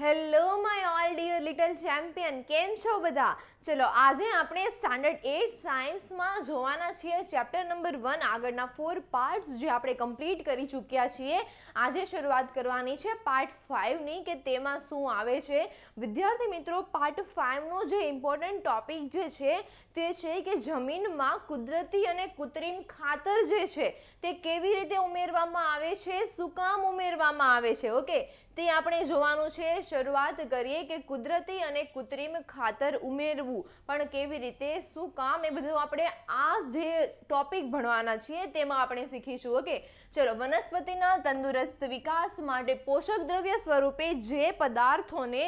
Hello my all dear little champion, કેમ છો બધા? ચલો આજે આપણે સ્ટાન્ડર્ડ 8 સાયન્સમાં જોવાના છીએ ચેપ્ટર નંબર 1 આગળના 4 પાર્ટ્સ જે આપણે કમ્પ્લીટ કરી ચૂક્યા છીએ. આજે શરૂઆત કરવાની છે પાર્ટ 5ની કે તેમાં શું આવે છે. વિદ્યાર્થી મિત્રો, પાર્ટ 5નો જે ઇમ્પોર્ટન્ટ ટોપિક જે છે તે છે કે જમીનમાં કુદરતી અને કૃત્રિમ ખાતર જે છે તે કેવી રીતે ઉમેરવામાં આવે છે, શું કામ ઉમેરવામાં આવે છે. ઓકે, તે આપણે જોવાનું છે. શરૂઆત કરીએ કે કુદરતી અને કૃત્રિમ ખાતર ઉમેરવું પણ કેવી રીતે, શું કામ, એ બધું આપણે આ જે ટોપિક ભણવાના છીએ તેમાં આપણે શીખીશું. ઓકે, ચલો. વનસ્પતિના તંદુરસ્ત વિકાસ માટે પોષક દ્રવ્ય સ્વરૂપે જે પદાર્થોને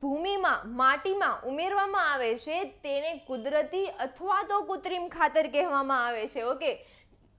ભૂમિમાં, માટીમાં ઉમેરવામાં આવે છે તેને કુદરતી અથવા તો કૃત્રિમ ખાતર કહેવામાં આવે છે. ઓકે,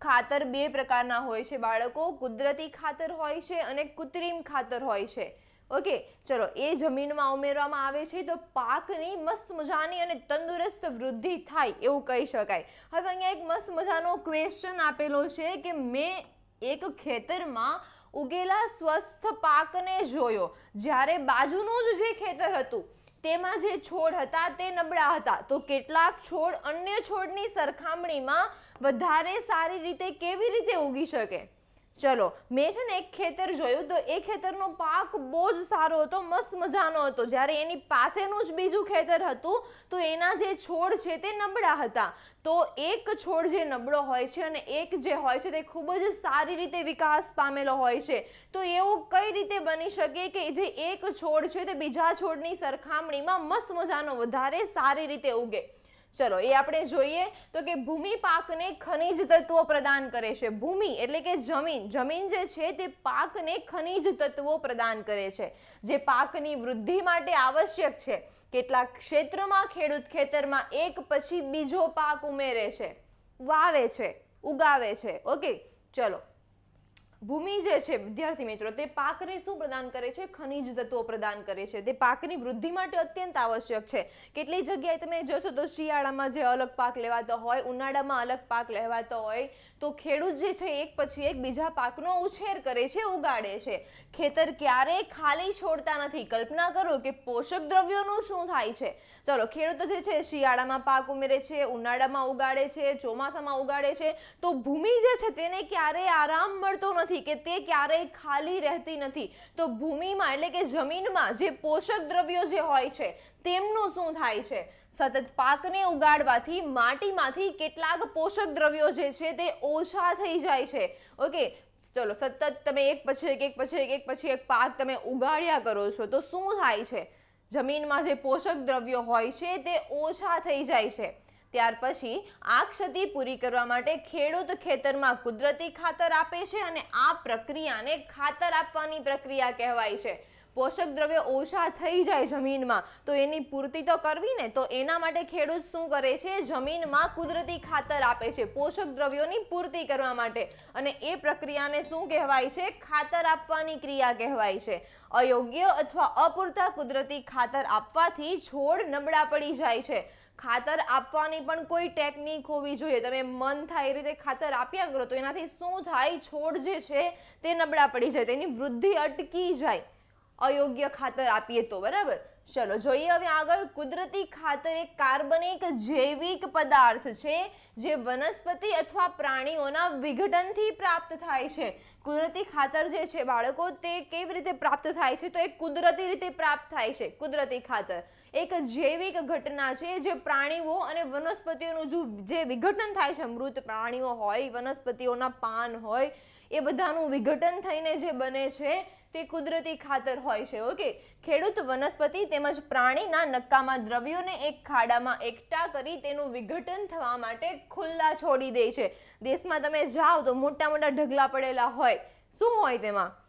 ખાતર બે પ્રકારના હોય છે બાળકો, કુદરતી ખાતર હોય છે અને કૃત્રિમ ખાતર હોય છે. ઓકે, ચલો. એ જમીનમાં ઉમેરવામાં આવે છે તો પાકની મસ્ત મજાની અને તંદુરસ્ત વૃદ્ધિ થાય એવું કહી શકાય. હવે અહીંયા એક મસ્ત મજાનો ક્વેશ્ચન આપેલો છે કે મેં એક ખેતરમાં ઉગેલા સ્વસ્થ પાકને જોયો, જ્યારે બાજુનું જ જે ખેતર હતું તેમાં જે છોડ હતા તે નબળા હતા, તો કેટલાક છોડ અન્ય છોડની સરખામણીમાં વધારે સારી રીતે કેવી રીતે ઉગી શકે. ચલો, મેં છે ને એક ખેતર જોયું તો એ ખેતરનો પાક બહુ જ સારો હતો, મસ્ત મજાનો હતો. જ્યારે એની પાસેનું જ બીજું ખેતર હતું તો એના જે છોડ છે તે નબળા હતા. તો એક છોડ જે નબળો હોય છે અને એક જે હોય છે તે ખૂબ જ સારી રીતે વિકાસ પામેલો હોય છે. તો એવું કઈ રીતે બની શકે કે જે એક છોડ છે તે બીજા છોડની સરખામણીમાં મસ્ત મજાનો વધારે સારી રીતે ઉગે. ચલો, એ આપણે જોઈએ તો કે ભૂમિ પાકને ખનિજ તત્વો પ્રદાન કરે છે. ભૂમિ એટલે કે જમીન, જમીન જે છે તે પાકને ખનિજ તત્વો પ્રદાન કરે છે જે પાકની વૃદ્ધિ માટે આવશ્યક છે. કેટલાક ક્ષેત્રમાં ખેડૂત ખેતરમાં એક પછી બીજો પાક ઉમેરે છે, વાવે છે, ઉગાવે છે. ઓકે, ચલો. ભૂમિ જે છે વિદ્યાર્થી મિત્રો તે પાકને શું પ્રદાન કરે છે? ખનિજ તત્વો પ્રદાન કરે છે. તે પાકની વૃદ્ધિ માટે અત્યંત આવશ્યક છે. કેટલી જગ્યાએ તમે જોશો તો શિયાળામાં જે અલગ પાક લેવાતો હોય, ઉનાળામાં અલગ પાક લેવાતો હોય, તો ખેડૂત જે છે એક પછી એક બીજા પાકનો ઉછેર કરે છે, ઉગાડે છે. ખેતર ક્યારેય ખાલી છોડતા નથી. કલ્પના કરો કે પોષક દ્રવ્યોનું શું થાય છે. ચલો, ખેડૂતો જે છે શિયાળામાં પાક ઉમેરે છે, ઉનાળામાં ઉગાડે છે, ચોમાસામાં ઉગાડે છે, તો ભૂમિ જે છે તેને ક્યારેય આરામ મળતો નથી કે તે ક્યારેય ખાલી રહેતી નથી. તો ભૂમિમાં એટલે કે જમીનમાં જે પોષક દ્રવ્યો જે હોય છે તેમનું શું થાય છે? સતત પાકને ઉગાડવાથી માટીમાંથી કેટલાક પોષક દ્રવ્યો જે છે તે ઓછા થઈ જાય છે. ઓકે, ચલો. સતત તમે એક પછી એક પાક તમે ઉગાડ્યા કરો છો તો શું થાય છે? જમીનમાં જે પોષક દ્રવ્યો હોય છે તે ઓછા થઈ જાય છે. ત્યાર પછી આ ક્ષતિ પૂરી કરવા માટે ખેડૂત ખેતરમાં કુદરતી ખાતર આપે છે અને આ પ્રક્રિયાને ખાતર આપવાની પ્રક્રિયા કહેવાય છે. પોષક દ્રવ્યો ઓછા થઈ જાય જમીનમાં તો એની પૂર્તિ તો કરવી ને, તો એના માટે ખેડૂત શું કરે છે? જમીનમાં કુદરતી ખાતર આપે છે પોષક દ્રવ્યોની પૂર્તિ કરવા માટે, અને એ પ્રક્રિયાને શું કહેવાય છે? ખાતર આપવાની ક્રિયા કહેવાય છે. અયોગ્ય અથવા અપૂરતા કુદરતી ખાતર આપવાથી છોડ નબળા પડી જાય છે. ખાતર આપવાની પણ કોઈ ટેકનિક હોવી જોઈએ. તમે મન થાય એ રીતે ખાતર આપ્યા કરો તો એનાથી શું થાય? છોડ જે છે તે નબળા પડી જાય, તેની વૃદ્ધિ અટકી જાય અયોગ્ય ખાતર આપીએ તો. બરાબર. ચલો, જોઈએ હવે આગળ. કુદરતી ખાતર એક કાર્બનિક જૈવિક પદાર્થ છે જે વનસ્પતિ અથવા પ્રાણીઓના વિઘટનથી પ્રાપ્ત થાય છે. કુદરતી ખાતર જે છે બાળકો તે કેવી રીતે પ્રાપ્ત થાય છે? તો એ કુદરતી રીતે પ્રાપ્ત થાય છે. કુદરતી ખાતર એક જૈવિક ઘટના છે જે પ્રાણીઓ અને વનસ્પતિઓનું જે વિઘટન થાય છે, મૃત પ્રાણીઓ હોય, વનસ્પતિઓના પાન હોય, એ બધાનું વિઘટન થઈને જે બને છે તે કુદરતી ખાતર હોય છે. ઓકે, ખેડૂત વનસ્પતિ તેમજ પ્રાણીના નકામા દ્રવ્યોને એક ખાડામાં એકઠા કરી તેનું વિઘટન થવા માટે ખુલ્લા છોડી દે છે. દેશમાં તમે જાઓ તો મોટા મોટા ઢગલા પડેલા હોય, શું હોય તેમાં?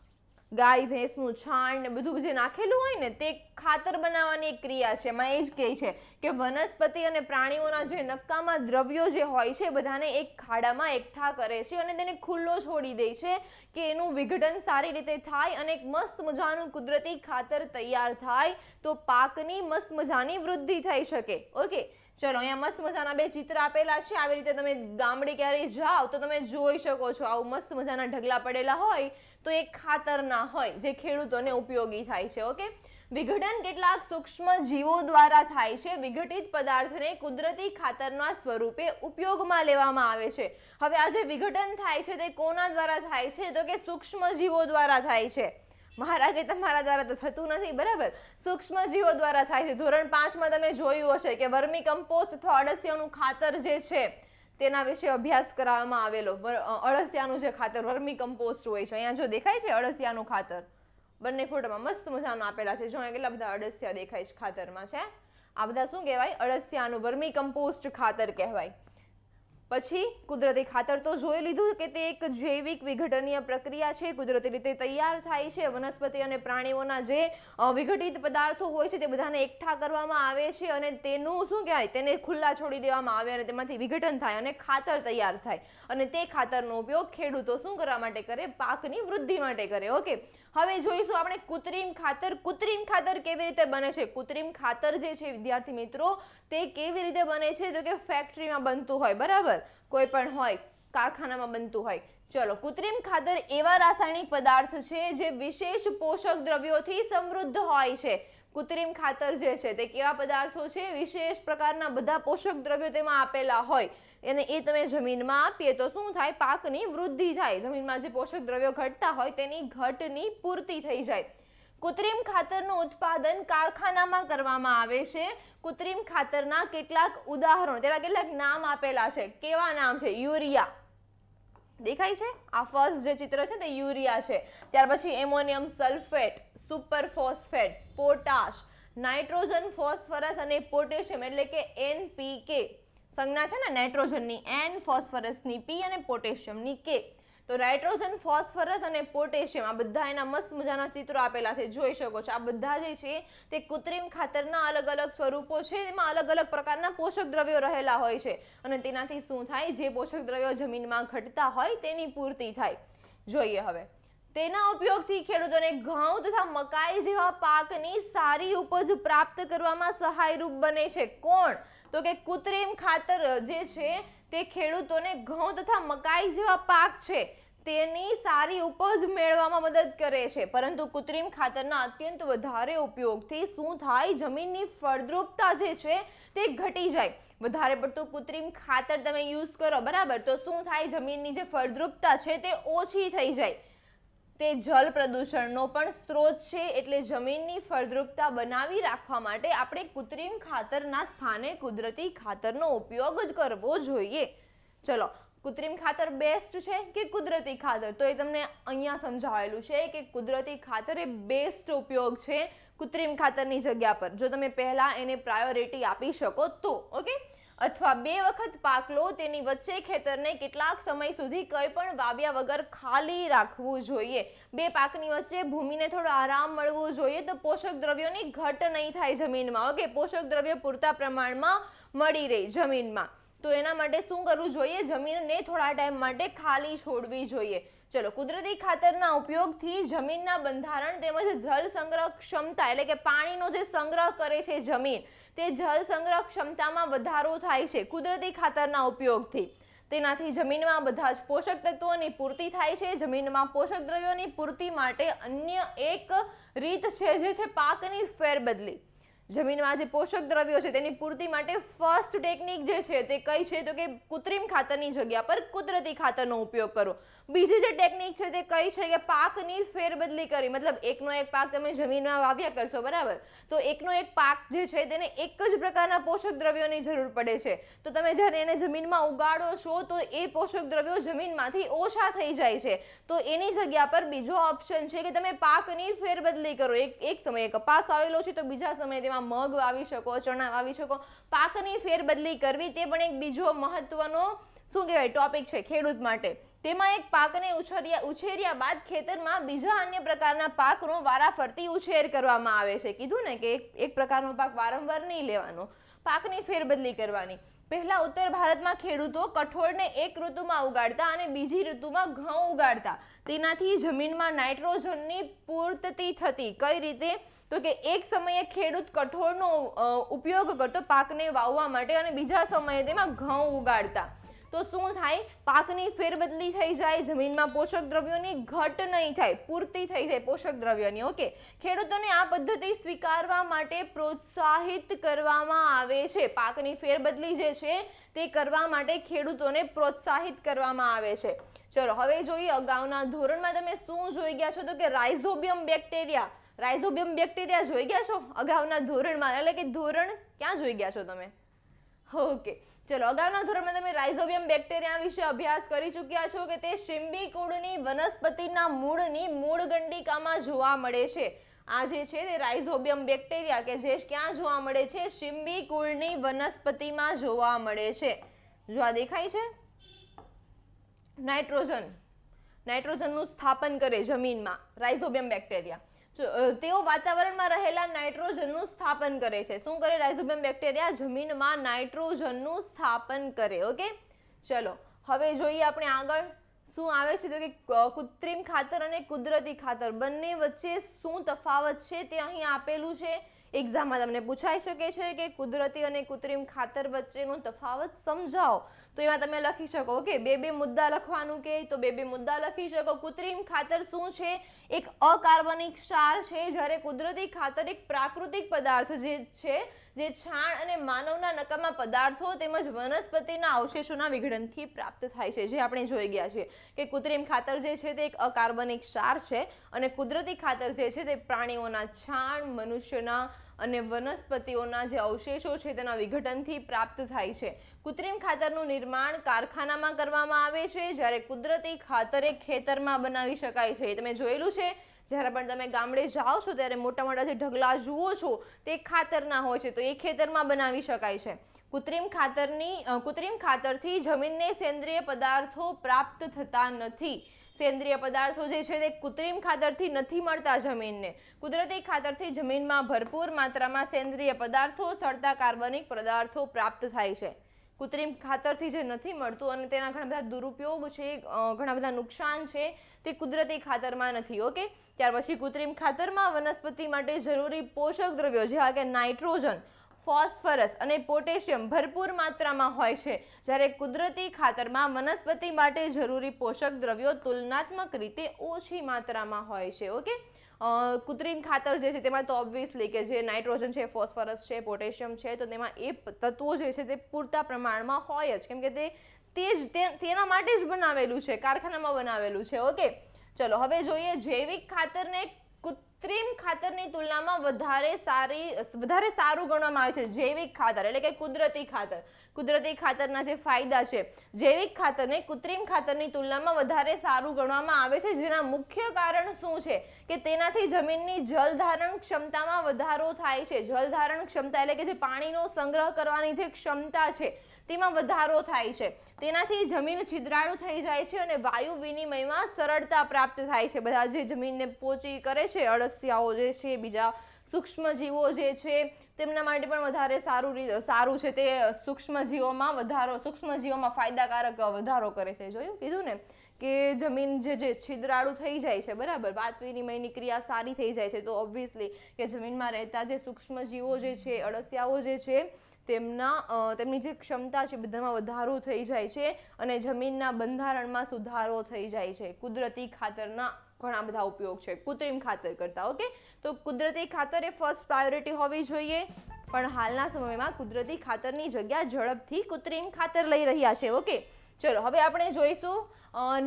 ગાય ભેંસનું છાણ ને બધું જે નાખેલું હોય ને તે ખાતર બનાવવાની એક ક્રિયા છે. એમાં એ જ કહે છે કે વનસ્પતિ અને પ્રાણીઓના જે નકામા દ્રવ્યો જે હોય છે બધાને એક ખાડામાં એકઠા કરે છે અને તેને ખુલ્લો છોડી દે છે કે એનું વિઘટન સારી રીતે થાય અને એક મસ્ત મજાનું કુદરતી ખાતર તૈયાર થાય તો પાકની મસ્ત મજાની વૃદ્ધિ થઈ શકે. ઓકે, ચલો અહીંયા મસ્ત મજાના બે ચિત્ર આપેલા છે. આવી રીતે તમે ગામડે ક્યારેય જાઓ તો તમે જોઈ શકો છો આવું મસ્ત મજાના ઢગલા પડેલા હોય તો એ ખાતરના હોય જે ખેડૂતોને ઉપયોગી થાય છે. ઓકે, વિઘટન કેટલાક સૂક્ષ્મ જીવો દ્વારા થાય છે. વિઘટિત પદાર્થને કુદરતી ખાતરના સ્વરૂપે ઉપયોગમાં લેવામાં આવે છે. હવે આ જે વિઘટન થાય છે તે કોના દ્વારા થાય છે? તો કે સૂક્ષ્મ જીવો દ્વારા થાય છે. મારા કે તમારા દ્વારા તો થતું નથી, બરાબર? સૂક્ષ્મ જીવો દ્વારા થાય છે. ધોરણ 5માં તમે જોયું હશે કે વર્મી કમ્પોસ્ટ અથવા અળસિયાનું ખાતર જે છે તેના વિશે અભ્યાસ કરાવવામાં આવેલો. અળસિયાનું જે ખાતર વર્મી કમ્પોસ્ટ હોય છે, અહીંયા જો દેખાય છે અળસિયાનું ખાતર, બંને ફોટોમાં મસ્ત મજાનું આપેલા છે. જો અહીંયા કેટલા બધા અળસિયા દેખાય છે ખાતરમાં છે. આ બધા શું કહેવાય? અળસિયાનું વર્મી કમ્પોસ્ટ ખાતર કહેવાય. પછી કુદરતી ખાતર તો જોઈ લીધું કે તે એક જૈવિક વિઘટનીય પ્રક્રિયા છે, કુદરતી રીતે તૈયાર થાય છે. વનસ્પતિ અને પ્રાણીઓના જે વિઘટિત પદાર્થો હોય છે તે બધાને એકઠા કરવામાં આવે છે અને તેનું શું કહેવાય, તેને ખુલ્લા છોડી દેવામાં આવે અને તેમાંથી વિઘટન થાય અને ખાતર તૈયાર થાય. અને તે ખાતરનો ઉપયોગ ખેડૂતો શું કરવા માટે કરે? પાકની વૃદ્ધિ માટે કરે. ઓકે, હવે જોઈશું આપણે કૃત્રિમ ખાતર. કૃત્રિમ ખાતર કેવી રીતે બને છે? કૃત્રિમ ખાતર જે છે વિદ્યાર્થી મિત્રો તે કેવી રીતે બને છે? તો કે ફેક્ટરીમાં બનતું હોય, બરાબર? કોઈ પણ હોય, કારખાનામાં બનતું હોય. ચલો, કૃત્રિમ ખાતર એવા રાસાયણિક પદાર્થ છે જે વિશેષ પોષક દ્રવ્યોથી સમૃદ્ધ હોય છે. કૃત્રિમ ખાતર જે છે તે કેવા પદાર્થો છે? વિશેષ પ્રકારના બધા પોષક દ્રવ્યો તેમાં આપેલા હોય અને એ તમે જમીનમાં આપીએ તો શું થાય? પાકની વૃદ્ધિ થાય. જમીનમાં જે પોષક દ્રવ્યો ઘટતા હોય તેની ઘટની પૂર્તિ થઈ જાય. કૃત્રિમ ખાતરનું ઉત્પાદન કારખાનામાં કરવામાં આવે છે. કૃત્રિમ ખાતરના કેટલાક ઉદાહરણો, તેના કેટલાક નામ આપેલા છે. કેવા નામ છે? યુરિયા દેખાય છે, આ ફર્સ્ટ જે ચિત્ર છે તે યુરિયા છે. ત્યાર પછી ammonium sulphate, super phosphate, potash, nitrogen, phosphorus અને પોટેશિયમ એટલે કે NPK. સંજ્ઞા છે ને નાઇટ્રોજનની N, ફોસ્ફરસની P અને પોટેશિયમની K. તો નાઇટ્રોજન, ફોસ્ફરસ અને પોટેશિયમ આ બધા એના મસ્ત મજાના ચિત્રો આપેલા છે, જોઈ શકો છો. આ બધા જે છે તે કૃત્રિમ ખાતરના અલગ અલગ સ્વરૂપો છે. એમાં અલગ અલગ પ્રકારના પોષક દ્રવ્યો રહેલા હોય છે અને તેનાથી શું થાય? જે પોષક દ્રવ્યો જમીનમાં ઘટતા હોય તેની પૂર્તિ થાય. જોઈએ હવે તેના ઉપયોગથી ખેડૂતોને ઘઉં તથા મકાઈ જેવા પાકની સારી ઉપજ પ્રાપ્ત કરવામાં સહાયરૂપ બને છે. કોણ? તો કે કૃત્રિમ ખાતર જે છે તે ખેડૂતોને ઘઉં તથા મકાઈ જેવા પાક છે તેની સારી ઉપજ મેળવવામાં મદદ કરે છે. પરંતુ કૃત્રિમ ખાતરના અત્યંત વધારે ઉપયોગથી શું થાય? જમીનની ફળદ્રુપતા જે છે તે ઘટી જાય. વધારે પડતું કૃત્રિમ ખાતર તમે યુઝ કરો, બરાબર, તો શું થાય? જમીનની જે ફળદ્રુપતા છે તે ઓછી થઈ જાય. તે જલ પ્રદૂષણનો પણ સ્ત્રોત છે. એટલે જમીનની ફળદ્રુપતા બનાવી રાખવા માટે આપણે કૃત્રિમ ખાતરના સ્થાને કુદરતી ખાતરનો ઉપયોગ જ કરવો જોઈએ. ચલો, કૃત્રિમ ખાતર બેસ્ટ છે કે કુદરતી ખાતર? તો એ તમને અહીંયા સમજાવેલું છે કે કુદરતી ખાતર એ બેસ્ટ ઉપયોગ છે કૃત્રિમ ખાતરની જગ્યા પર, જો તમે પહેલા એને પ્રાયોરિટી આપી શકો તો. ઓકે, અથવા 2 વખત પાક લો તેની વચ્ચે ખેતરને કેટલાક સમય સુધી કંઈ પણ વાવ્યા વગર ખાલી રાખવું જોઈએ. 2 પાકની વચ્ચે ભૂમિને થોડો આરામ મળવો જોઈએ તો પોષક દ્રવ્યોની ઘટ નહીં થાય જમીનમાં. ઓકે, પોષક દ્રવ્યો પૂરતા પ્રમાણમાં મળી રહે જમીનમાં. તો એના માટે શું કરવું જોઈએ? જમીનને થોડા ટાઈમ માટે ખાલી છોડવી જોઈએ. ચલો, કુદરતી ખાતરના ઉપયોગથી જમીનના બંધારણ તેમજ જળ સંગ્રહ ક્ષમતા એટલે કે પાણીનો જે સંગ્રહ કરે છે જમીન, તે જળ સંગ્રહ ક્ષમતામાં વધારો થાય છે કુદરતી ખાતરના ઉપયોગથી. તેનાથી જમીનમાં બધા જ પોષક તત્વોની પૂર્તિ થાય છે. જમીનમાં પોષક દ્રવ્યોની પૂર્તિ માટે અન્ય એક રીત છે જે છે પાકની ફેરબદલી. જમીનમાં જે પોષક દ્રવ્યો છે તેની પૂર્તિ માટે ફર્સ્ટ ટેકનિક જે છે તે કઈ છે? તો કે કૃત્રિમ ખાતરની જગ્યા પર કુદરતી ખાતરનો ઉપયોગ કરવો. બીજી જે ટેકનિક છે તે કઈ છે? કે પાકની ફેરબદલી કરી. મતલબ એકનો એક પાક તમે જમીનમાં વાવ્યા કરશો, બરાબર, તો એકનો એક પાક જે છે તેને એક જ પ્રકારના પોષક દ્રવ્યોની જરૂર પડે છે. તો તમે જ્યારે એને જમીનમાં ઉગાડો છો તો એ પોષક દ્રવ્યો જમીનમાંથી ઓછા થઈ જાય છે. તો એની જગ્યા પર બીજો ઓપ્શન છે કે તમે પાકની ફેરબદલી કરો. એક સમયે કપાસ વાવેલો છે તો બીજા સમયે તેમાં મગ વાવી શકો, ચણા વાવી શકો. પાકની ફેરબદલી કરવી તે પણ એક બીજો મહત્વનો શું કહેવાય ટોપિક છે ખેડૂત માટે. તેમાં એક પાકને ઉછેર્યા બાદ ખેતરમાં બીજા અન્ય પ્રકારના પાકનો વારાફરતી ઉછેર કરવામાં આવે છે. કીધું ને કે એક પ્રકારનો પાક વારંવાર નહીં લેવાનો, પાકની ફેરબદલી કરવાની. પહેલા ઉત્તર ભારતમાં ખેડૂતો કઠોળને એક ઋતુમાં ઉગાડતા અને બીજી ઋતુમાં ઘઉં ઉગાડતા. તેનાથી જમીનમાં નાઇટ્રોજનની પૂર્તતા થતી. કઈ રીતે? તો કે એક સમયે ખેડૂત કઠોળનો ઉપયોગ કરતો પાકને વાવવા માટે અને બીજા સમયે તેમાં ઘઉં ઉગાડતા. તો શું થાય? પાકની ફેરબદલી થઈ જાય, જમીનમાં પોષક દ્રવ્યોની ઘટ નહીં થાય, પૂર્તિ થઈ જાય પોષક દ્રવ્યોની. ઓકે, ખેડૂતોને આ પદ્ધતિ સ્વીકારવા માટે પ્રોત્સાહિત કરવામાં આવે છે. પાકની ફેરબદલી જે છે તે કરવા માટે ખેડૂતોને પ્રોત્સાહિત કરવામાં આવે છે. ચલો હવે જોઈએ, અગાઉના ધોરણમાં તમે શું જોઈ ગયા છો? તો કે રાઇઝોબિયમ બેક્ટેરિયા. રાઇઝોબિયમ બેક્ટેરિયા જોઈ ગયા છો અગાઉના ધોરણમાં, એટલે કે ધોરણ ક્યાં જોઈ ગયા છો તમે? ઓકે, ચલો અગાઉના ધોરણમાં તમે રાઇઝોબિયમ બેક્ટેરિયા વિશે અભ્યાસ કરી ચૂક્યા છો કે તે શીંબી કુળની વનસ્પતિના મૂળની મૂળગંડિકામાં જોવા મળે છે. આ જે છે તે રાઇઝોબિયમ બેક્ટેરિયા કે જે ક્યાં જોવા મળે છે? શીંબી કુળની વનસ્પતિમાં જોવા મળે છે. જો આ દેખાય છે, નાઇટ્રોજનનું સ્થાપન કરે જમીનમાં રાઇઝોબિયમ બેક્ટેરિયા. તેઓ વાતાવરણમાં રહેલા નાઇટ્રોજનનું સ્થાપન કરે છે. શું કરે રાઇઝોબિયમ બેક્ટેરિયા? જમીનમાં નાઇટ્રોજનનું સ્થાપન કરે. ઓકે, ચલો હવે જોઈએ આપણે આગળ શું આવે છે. તો કે કૃત્રિમ ખાતર અને કુદરતી ખાતર બંને વચ્ચે શું તફાવત છે તે અહીં આપેલું છે. એક્ઝામમાં તમને પૂછાઈ શકે છે કે કુદરતી અને કૃત્રિમ ખાતર વચ્ચેનો તફાવત સમજાવો. તો એમાં તમે લખી શકો. ઓકે, બે મુદ્દા લખવાનું કે તો બે મુદ્દા લખી શકો. કૃત્રિમ ખાતર શું છે? એક અકાર્બનિક ક્ષાર છે, જ્યારે કુદરતી ખાતર એક પ્રાકૃતિક પદાર્થ જે છે જે છાણ અને માનવના નકામા પદાર્થો તેમજ વનસ્પતિના અવશેષોના વિઘટનથી પ્રાપ્ત થાય છે. જે આપણે જોઈ ગયા છીએ કે કૃત્રિમ ખાતર જે છે તે એક અકાર્બનિક ક્ષાર છે અને કુદરતી ખાતર જે છે તે પ્રાણીઓના છાણ, મનુષ્યના અને વનસ્પતિઓના જે અવશેષો છે તેના વિઘટનથી પ્રાપ્ત થાય છે. કૃત્રિમ ખાતરનું નિર્માણ કારખાનામાં કરવામાં આવે છે, જ્યારે કુદરતી ખાતર એ ખેતરમાં બનાવી શકાય છે. તમે જોયેલું છે, જ્યારે પણ તમે ગામડે જાઓ છો ત્યારે મોટા મોટા જે ઢગલા જુઓ છો તે ખાતરના હોય છે, તો એ ખેતરમાં બનાવી શકાય છે. કૃત્રિમ ખાતરથી જમીનને સેન્દ્રિય પદાર્થો પ્રાપ્ત થતા નથી. સેન્દ્રિય પદાર્થો જે છે તે કૃત્રિમ ખાતરથી નથી મળતા જમીનને. કુદરતી ખાતરથી જમીનમાં ભરપૂર માત્રામાં સેન્દ્રિય પદાર્થો, સળતા કાર્બનિક પદાર્થો પ્રાપ્ત થાય છે. કૃત્રિમ ખાતરથી જે નથી મળતું અને તેના ઘણા બધા દુરુપયોગ છે, ઘણા બધા નુકસાન છે, તે કુદરતી ખાતરમાં નથી. ઓકે, ત્યાર પછી કૃત્રિમ ખાતરમાં વનસ્પતિ માટે જરૂરી પોષક દ્રવ્યો જેવા કે નાઇટ્રોજન, ફોસ્ફરસ અને પોટેશિયમ ભરપૂર માત્રામાં હોય છે, જ્યારે કુદરતી ખાતરમાં વનસ્પતિ માટે જરૂરી પોષક દ્રવ્યો તુલનાત્મક રીતે ઓછી માત્રામાં હોય છે. ઓકે, કૃત્રિમ ખાતર જે છે તેમાં તો ઓબ્વિયસલી કે જે નાઇટ્રોજન છે, ફોસ્ફરસ છે, પોટેશિયમ છે, તો તેમાં એ તત્વો જે છે તે પૂરતા પ્રમાણમાં હોય જ, કેમ કે તેના માટે જ બનાવેલું છે, કારખાનામાં બનાવેલું છે. ઓકે, ચલો હવે જોઈએ, જૈવિક ખાતરને કૃત્રિમ ખાતરની તુલનામાં વધારે સારું ગણવામાં આવે છે. જૈવિક ખાતર એટલે કે કુદરતી ખાતર. કુદરતી ખાતરના જે ફાયદા છે, જૈવિક ખાતરને કૃત્રિમ ખાતરની તુલનામાં વધારે સારું ગણવામાં આવે છે. જેના મુખ્ય કારણ શું છે કે તેનાથી જમીનની જલધારણ ક્ષમતામાં વધારો થાય છે. જલધારણ ક્ષમતા એટલે કે જે પાણીનો સંગ્રહ કરવાની જે ક્ષમતા છે તેમાં વધારો થાય છે. તેનાથી જમીન છિદ્રાળુ થઈ જાય છે અને વાયુ વિનિમયમાં સરળતા પ્રાપ્ત થાય છે. બધા જે જમીનને પોચી કરે છે, અળસિયાઓ જે છે, બીજા સૂક્ષ્મજીવો જે છે, તેમના માટે પણ વધારે સારું છે. તે સૂક્ષ્મજીવોમાં ફાયદાકારક વધારો કરે છે. જોયું, કીધું ને કે જમીન જે છિદ્રાળુ થઈ જાય છે, બરાબર, વાત વિનિમયની ક્રિયા સારી થઈ જાય છે, તો ઓબ્વિયસલી કે જમીનમાં રહેતા જે સૂક્ષ્મજીવો જે છે, અળસિયાઓ જે છે, તેમની જે ક્ષમતા છે બધામાં વધારો થઈ જાય છે અને જમીનના બંધારણમાં સુધારો થઈ જાય છે. કુદરતી ખાતરના ઘણા બધા ઉપયોગ છે કૃત્રિમ ખાતર કરતા. ઓકે, તો કુદરતી ખાતર એ ફર્સ્ટ પ્રાયોરિટી હોવી જોઈએ, પણ હાલના સમયમાં કુદરતી ખાતરની જગ્યા ઝડપથી કૃત્રિમ ખાતર લઈ રહ્યા છે. ઓકે, ચલો હવે આપણે જોઈશું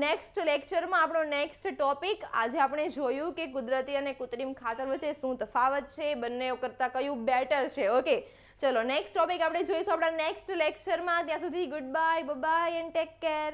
નેક્સ્ટ લેક્ચરમાં આપણો નેક્સ્ટ ટોપિક. આજે આપણે જોયું કે કુદરતી અને કૃત્રિમ ખાતર વચ્ચે શું તફાવત છે, બંને કરતાં કયું બેટર છે. ઓકે, ચલો નેક્સ્ટ ટોપિક આપણે જોઈશું આપણા નેક્સ્ટ લેક્ચરમાં. ત્યાં સુધી good bye, bye and take care.